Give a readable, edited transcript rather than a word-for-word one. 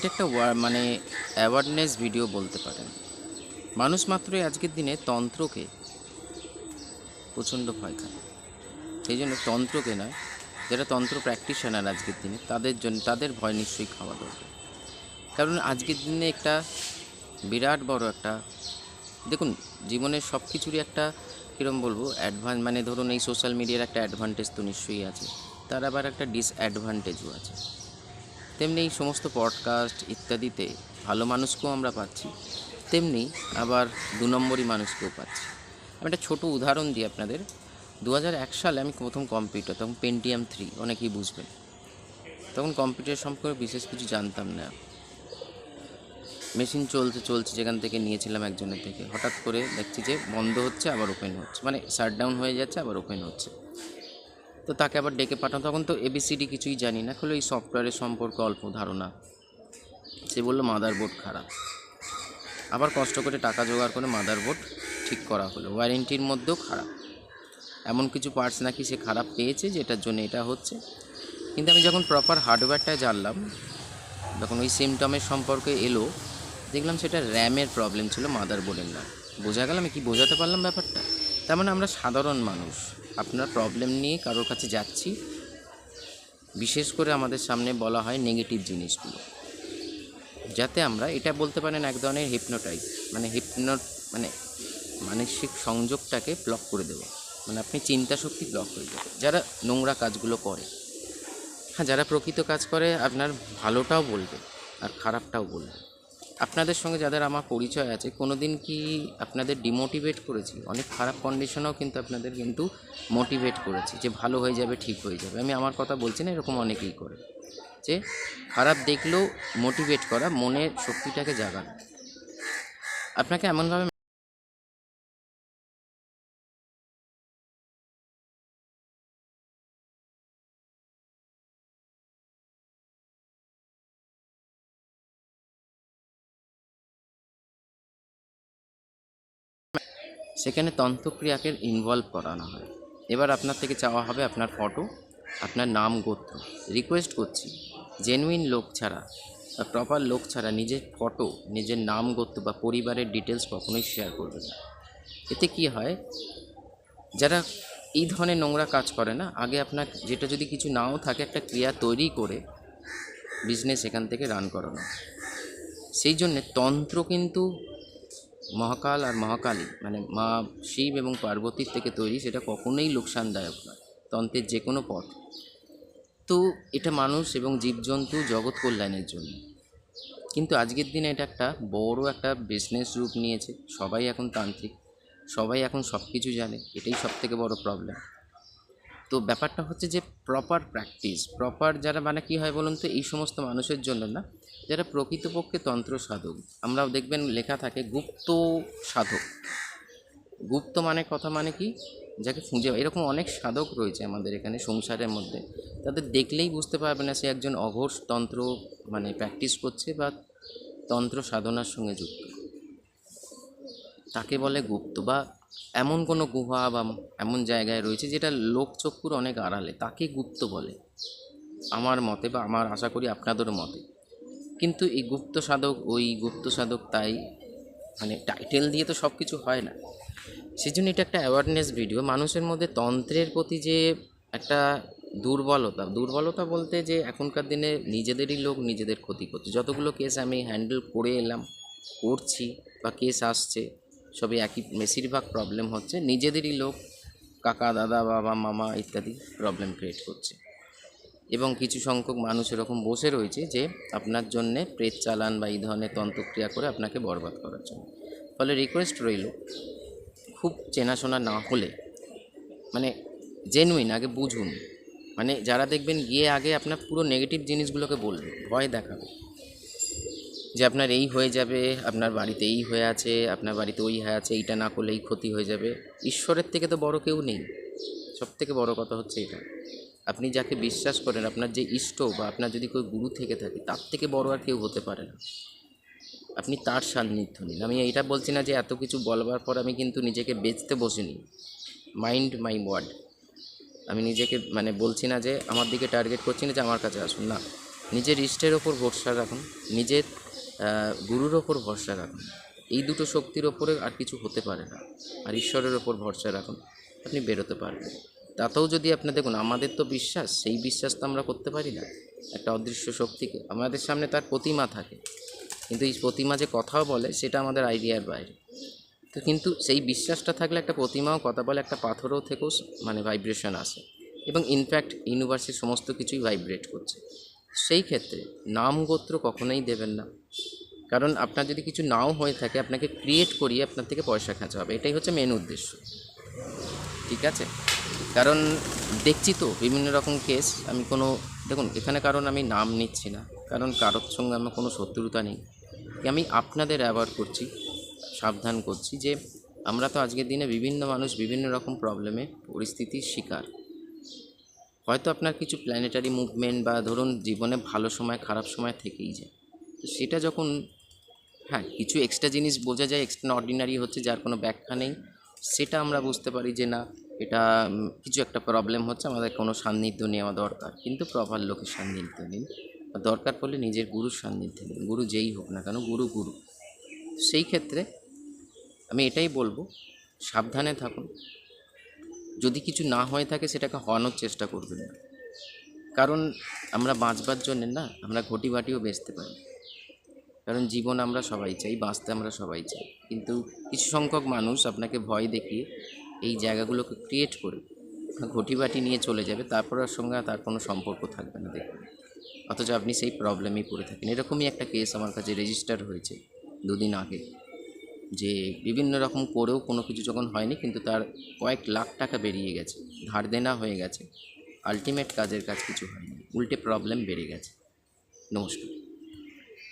এটা একটা মানে অ্যাওয়ারনেস ভিডিও বলতে পারেন। মানুষ মাত্রই আজকের দিনে তন্ত্রকে প্রচণ্ড ভয় খায়। সেই জন্য তন্ত্রকে নয়, যারা তন্ত্র প্র্যাকটিশনার আজকের দিনে তাদের ভয় নিশ্চয়ই খাওয়া দরকার। কারণ আজকের দিনে একটা বিরাট বড় একটা দেখুন, জীবনের সব কিছুরই একটা কীরকম বলবো মানে ধরুন এই সোশ্যাল মিডিয়ার একটা অ্যাডভান্টেজ তো নিশ্চয়ই আছে, তার আবার একটা ডিসঅ্যাডভান্টেজও আছে। তেমনি এই সমস্ত পডকাস্ট ইত্যাদিতে ভালো মানুষকেও আমরা পাচ্ছি, তেমনি আবার 2 নম্বরই মানুষকেও পাচ্ছি। আমি একটা ছোটো উদাহরণ দিই আপনাদের। 2001 সালে আমি প্রথম কম্পিউটার, তখন পেন্টিয়াম 3, অনেকেই বুঝবেন। তখন কম্পিউটার সম্পর্কে বিশেষ কিছু জানতাম না। মেশিন চলছে যেখান থেকে নিয়েছিলাম একজনের থেকে, হঠাৎ করে দেখছি যে বন্ধ হচ্ছে আবার ওপেন হচ্ছে, মানে শাটডাউন হয়ে যাচ্ছে আবার ওপেন হচ্ছে। তো তাকে আবার ডেকে পাঠানো, তখন তো এবিসিডি কিছুই জানি না, হলো এই সফটওয়্যারের সম্পর্কে অল্প ধারণা। সে বললো মাদারবোর্ড খারাপ। আবার কষ্ট করে টাকা জোগাড় করে মাদারবোর্ড ঠিক করা হলো, ওয়ারেন্টির মধ্যেও খারাপ। এমন কিছু পার্টস নাকি সে খারাপ পেয়েছে যেটার জন্য এটা হচ্ছে। কিন্তু আমি যখন প্রপার হার্ডওয়্যারটায় জানলাম, যখন ওই সিমটমের সম্পর্কে এলো, দেখলাম সেটা র্যামের প্রবলেম ছিল, মাদারবোর্ডের না। বোঝা গেল, আমি কি বোঝাতে পারলাম ব্যাপারটা? তার মানে আমরা সাধারণ মানুষ, আপনার প্রবলেম নিয়ে কারোর কাছে যাচ্ছি, বিশেষ করে আমাদের সামনে বলা হয় নেগেটিভ জিনিসগুলো, যাতে আমরা এটা বলতে পারেন এক ধরনের হিপনোটাইজ, মানে মানে মানসিক সংযোগটাকে ব্লক করে দেবো, মানে আপনি চিন্তা শক্তি ব্লক হয়ে যাবে। যারা নোংরা কাজগুলো করে, হ্যাঁ, যারা প্রকৃত কাজ করে আপনার ভালোটাও বলবে আর খারাপটাও বলবে। আপনাদের সঙ্গে যাদের আমার পরিচয় আছে, কোনো দিন কি আপনাদের ডিমোটিভেট করেছি? অনেক খারাপ কন্ডিশনেও কিন্তু আপনাদের মোটিভেট করেছি যে ভালো হয়ে যাবে, ঠিক হয়ে যাবে। আমি আমার কথা বলছি না, এরকম অনেকেই করে, যে খারাপ দেখলেও মোটিভেট করা, মনের শক্তিটাকে জাগানো। আপনাকে এমনভাবে সেখানে তন্ত্রক্রিয়াকে ইনভলভ করানো হয়। এবার আপনার থেকে চাওয়া হবে আপনার ফটো, আপনার নাম, গোত্র। রিকোয়েস্ট করছি, জেনুইন লোক ছাড়া বা প্রপার লোক ছাড়া নিজের ফটো, নিজের নাম, গোত্র বা পরিবারের ডিটেলস কখনোই শেয়ার করবেন না। এতে কি হয়, যারা এই ধরনের নোংরা কাজ করে না, আগে আপনার যেটা যদি কিছু নাও থাকে, একটা ক্রিয়া তৈরি করে বিজনেস এখান থেকে রান করানো। সেই জন্যে তন্ত্র কিন্তু মহাকাল আর মহাকালী, মানে মা শিব এবং পার্বতীর থেকে তৈরি, সেটা কখনোই লোকসানদায়ক নয়, তন্ত্রের যে কোনো পথ। তো এটা মানুষ এবং জীবজন্তু জগৎ কল্যাণের জন্য। কিন্তু আজকের দিনে এটা একটা বড় একটা বিজনেস রূপ নিয়েছে। সবাই এখন তান্ত্রিক, সবাই এখন সব কিছু জানে, এটাই সব থেকে বড় প্রবলেম। তো ব্যাপারটা হচ্ছে যে প্রপার প্র্যাকটিস, প্রপার যারা, মানে কী হয় বলুন তো, এই সমস্ত মানুষের জন্য না, যারা প্রকৃতপক্ষে তন্ত্র সাধক। আমরাও দেখবেন লেখা থাকে গুপ্ত সাধক। গুপ্ত মানে কথা মানে কি, যাকে খুঁজে, এরকম অনেক সাধক রয়েছে আমাদের এখানে সংসারের মধ্যে, তাদের দেখলেই বুঝতে পারবে না সে একজন অঘোষ তন্ত্র মানে প্র্যাকটিস করছে বা তন্ত্র সাধনার সঙ্গে যুক্ত। তাকে বলে গুপ্ত, বা এমন কোনো গুহা বা এমন জায়গায় রয়েছে যেটা লোকচক্ষুর অনেক আড়ালে, তাকে গুপ্ত বলে আমার মতে, বা আমার আশা করি আপনাদেরও মতে। কিন্তু এই গুপ্ত সাধক, ওই গুপ্ত সাধক, তাই মানে টাইটেল দিয়ে তো সব কিছু হয় না। সেই জন্য এটা একটা অ্যাওয়ারনেস ভিডিও। মানুষের মধ্যে তন্ত্রের প্রতি যে একটা দুর্বলতা বলতে, যে এখনকার দিনে নিজেদেরই লোক নিজেদের ক্ষতি করছে। যতগুলো কেস আমি হ্যান্ডেল করে এলাম, করছি, বা কেস আসছে, সবই একই, বেশিরভাগ প্রবলেম হচ্ছে নিজেদেরই লোক, কাকা, দাদা, বাবা, মামা ইত্যাদি প্রবলেম ক্রিয়েট করছে। এবং কিছু সংখ্যক মানুষ এরকম বসে রয়েছে যে আপনার জন্যে প্রেত চালান বা এই ধরনের তন্ত্রক্রিয়া করে আপনাকে বরবাদ করার জন্য। ফলে রিকোয়েস্ট রইল, খুব চেনাশোনা না হলে, মানে জেনুইন আগে বুঝুন। মানে যারা দেখবেন গিয়ে আগে আপনার পুরো নেগেটিভ জিনিসগুলোকে বলবে, ভয় দেখাবে, যে আপনার এই হয়ে যাবে, আপনার বাড়িতে এই হয়ে আছে, আপনার বাড়িতে ওই হয়ে আছে, এইটা না করলে এই ক্ষতি হয়ে যাবে। ঈশ্বরের থেকে তো বড় কেউ নেই। সব থেকে বড় কথা হচ্ছে এটা, আপনি যাকে বিশ্বাস করেন, আপনার যে ইষ্ট, বা আপনার যদি কেউ গুরু থেকে থাকে, তার থেকে বড় আর কেউ হতে পারে না। আপনি তার সান্নিধ্য নিন। আমি এটা বলছি না যে এত কিছু বলবার পর আমি কিন্তু নিজেকে বেচতে বসিনি। Mind my word. আমি নিজেকে মানে বলছি না যে আমার দিকে টার্গেট করছি না যে আমার কাছে আসুন, না, নিজের ইষ্টের ওপর ভরসা রাখুন, নিজের গুরুর ওপর ভরসা রাখুন। এই দুটো শক্তির ওপরে আর কিছু হতে পারে না। আর ঈশ্বরের ওপর ভরসা রাখুন, আপনি বেরোতে পারবেন। তাতেও যদি আপনার দেখুন, আমাদের তো বিশ্বাস, সেই বিশ্বাস তো আমরা করতে পারি না একটা অদৃশ্য শক্তিকে। আমাদের সামনে তার প্রতিমা থাকে, কিন্তু এই প্রতিমা যে কথাও বলে সেটা আমাদের আইডিয়ার বাইরে। তো কিন্তু সেই বিশ্বাসটা থাকলে একটা প্রতিমাও কথা বলে, একটা পাথরও থেকেও মানে ভাইব্রেশন আসে, এবং ইনফ্যাক্ট ইউনিভার্সের সমস্ত কিছুই ভাইব্রেট করছে। সেই ক্ষেত্রে নাম গোত্র কখনোই দেবেন না, কারণ আপনার যদি কিছু নাও হয়ে থাকে আপনাকে ক্রিয়েট করিয়ে আপনার থেকে পয়সা খেঁচা হবে, এটাই হচ্ছে মেন উদ্দেশ্য। ঠিক আছে? কারণ দেখছি তো বিভিন্ন রকম কেস, আমি কোনো দেখুন এখানে কারণ আমি নাম নিচ্ছি না, কারণ কারোর সঙ্গে আমার কোনো শত্রুতা নেই। আমি আপনাদের অ্যাওয়ার্ড করছি, সাবধান করছি যে আমরা তো আজকের দিনে বিভিন্ন মানুষ বিভিন্ন রকম প্রবলেমে পরিস্থিতির শিকার। হয়তো আপনার কিছু প্ল্যানেটারি মুভমেন্ট বা ধরুন জীবনে ভালো সময় খারাপ সময় থেকেই যায়, তো সেটা যখন হ্যাঁ কিছু এক্সট্রা জিনিস বোঝা যায় এক্সট্রা অর্ডিনারি হচ্ছে যার কোনো ব্যাখ্যা নেই, সেটা আমরা বুঝতে পারি যে না এটা কিছু একটা প্রবলেম হচ্ছে, আমাদের কোনো সান্নিধ্য নেওয়া দরকার। কিন্তু প্রপার লোকের সান্নিধ্য নিন, দরকার পড়লে নিজের গুরুর সান্নিধ্য নিন, গুরু যেই হোক না কেন, গুরু গুরু। সেই ক্ষেত্রে আমি এটাই বলবো, সাবধানে থাকুন। যদি কিছু না হয়ে থাকে সেটাকে হওয়ানোর চেষ্টা করবেন না, কারণ আমরা বাঁচবার জন্যে না আমরা ঘটি বাটিও বেচতে পারি, কারণ জীবন আমরা সবাই চাই, বাঁচতে আমরা সবাই চাই। কিন্তু কিছু সংখ্যক মানুষ আপনাকে ভয় দেখিয়ে এই জায়গাগুলোকে ক্রিয়েট করে ঘটি বাটি নিয়ে চলে যাবে, তারপর ওর সঙ্গে তার কোনো সম্পর্ক থাকবে না দেখুন, অথচ আপনি সেই প্রবলেমেই পড়ে থাকেন। এরকমই একটা কেস আমার কাছে রেজিস্টার হয়েছে দুদিন আগে, যে বিভিন্ন রকম করেও কোনো কিছু যখন হয়নি, কিন্তু তার কয়েক লাখ টাকা বেরিয়ে গেছে, ধার দেনা হয়ে গেছে, আলটিমেট কাজের কাজ কিছু হয়নি, উল্টে প্রবলেম বেড়ে গেছে। নমস্কার।